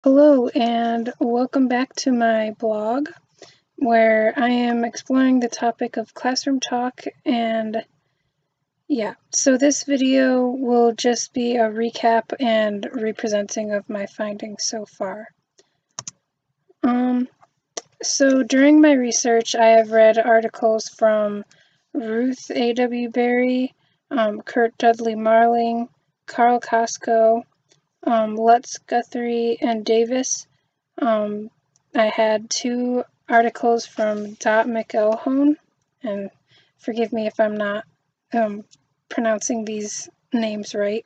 Hello and welcome back to my blog where I am exploring the topic of classroom talk so this video will just be a recap and representing of my findings so far. So during my research I have read articles from Ruth A.W. Berry, Kurt Dudley Marling, Carl Costco, Lutz Guthrie, and Davis. I had two articles from Dot McElhone, and forgive me if I'm not pronouncing these names right.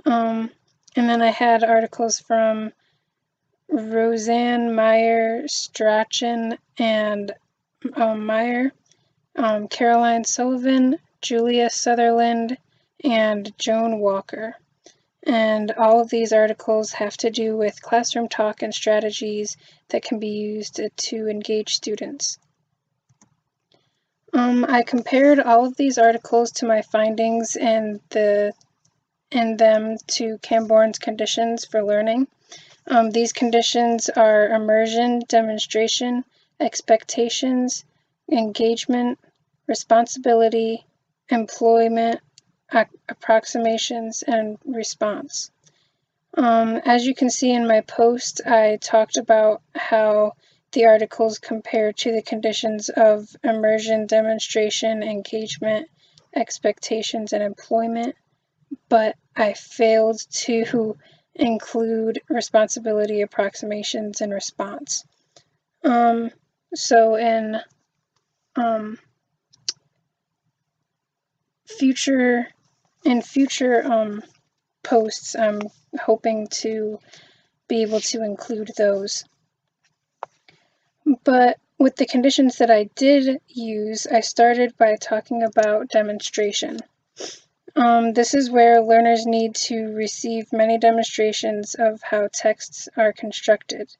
And then I had articles from Roseanne Meyer Strachan and Meyer, Caroline Sullivan, Julia Sutherland, and Joan Walker. And all of these articles have to do with classroom talk and strategies that can be used to engage students. I compared all of these articles to my findings in them to Camborne's conditions for learning. These conditions are immersion, demonstration, expectations, engagement, responsibility, employment, approximations, and response. As you can see in my post, I talked about how the articles compare to the conditions of immersion, demonstration, engagement, expectations, and employment, but I failed to include responsibility, approximations, and response. So in future posts, I'm hoping to be able to include those. But with the conditions that I did use, I started by talking about demonstration. This is where learners need to receive many demonstrations of how texts are constructed.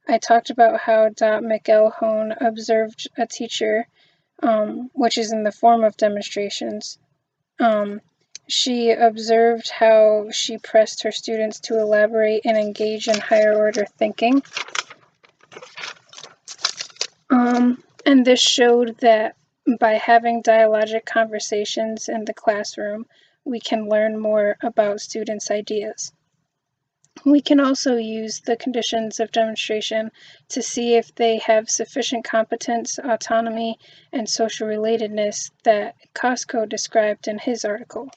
I talked about how Dot McElhone observed a teacher, which is in the form of demonstrations. She observed how she pressed her students to elaborate and engage in higher order thinking. And this showed that by having dialogic conversations in the classroom, we can learn more about students' ideas. We can also use the conditions of demonstration to see if they have sufficient competence, autonomy, and social relatedness that Costco described in his article.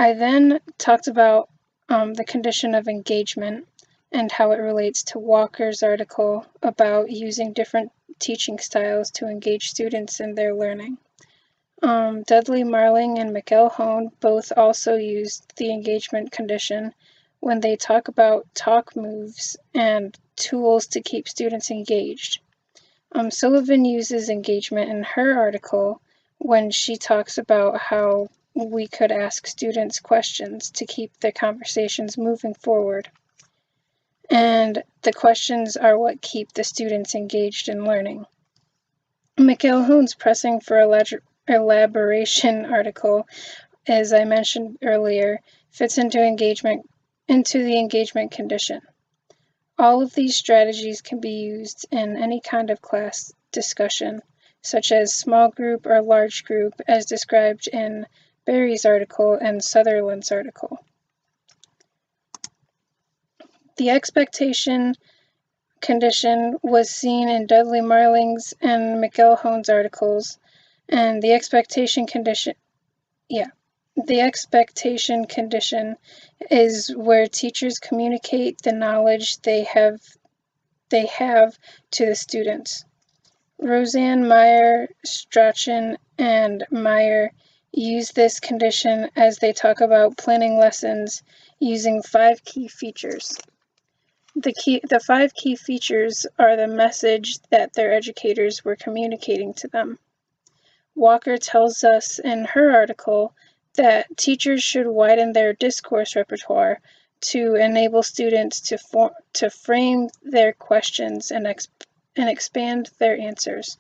I then talked about the condition of engagement and how it relates to Walker's article about using different teaching styles to engage students in their learning. Dudley Marling and McElhone both also used the engagement condition when they talk about talk moves and tools to keep students engaged. Sullivan uses engagement in her article when she talks about how we could ask students questions to keep the conversations moving forward. And the questions are what keep the students engaged in learning. McElhone's pressing for elaboration article, as I mentioned earlier, fits into the engagement condition. All of these strategies can be used in any kind of class discussion, such as small group or large group, as described in Berry's article and Sutherland's article. The expectation condition was seen in Dudley Marling's and McElhone's articles, and the expectation condition is where teachers communicate the knowledge they have to the students. Roseanne Meyer, Strachan, and Meyer use this condition as they talk about planning lessons using 5 key features. The 5 key features are the message that their educators were communicating to them. Walker tells us in her article that teachers should widen their discourse repertoire to enable students to frame their questions and expand their answers.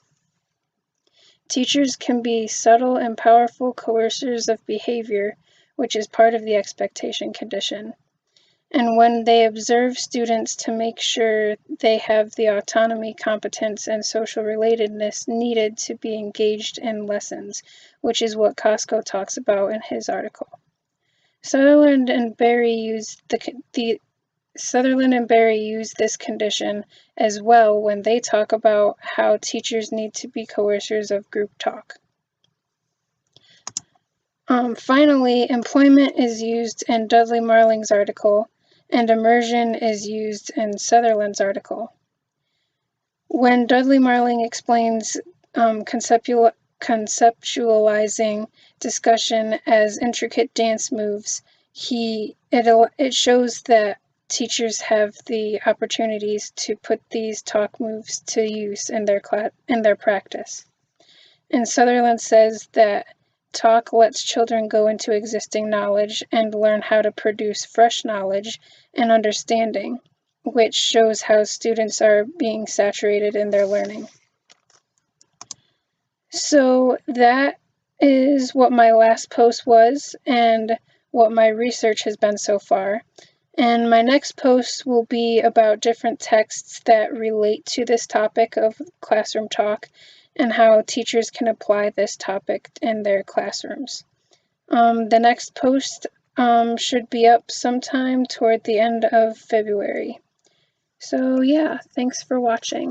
Teachers can be subtle and powerful coercers of behavior, which is part of the expectation condition. and when they observe students to make sure they have the autonomy, competence, and social relatedness needed to be engaged in lessons, which is what Costco talks about in his article. Sutherland and Berry used this condition as well when they talk about how teachers need to be coercers of group talk. Finally, employment is used in Dudley Marling's article, and immersion is used in Sutherland's article. When Dudley Marling explains conceptualizing discussion as intricate dance moves, it shows that teachers have the opportunities to put these talk moves to use in their practice. And Sutherland says that talk lets children go into existing knowledge and learn how to produce fresh knowledge and understanding, which shows how students are being saturated in their learning. So that is what my last post was and what my research has been so far. And my next post will be about different texts that relate to this topic of classroom talk and how teachers can apply this topic in their classrooms. The next post should be up sometime toward the end of February. So yeah, thanks for watching.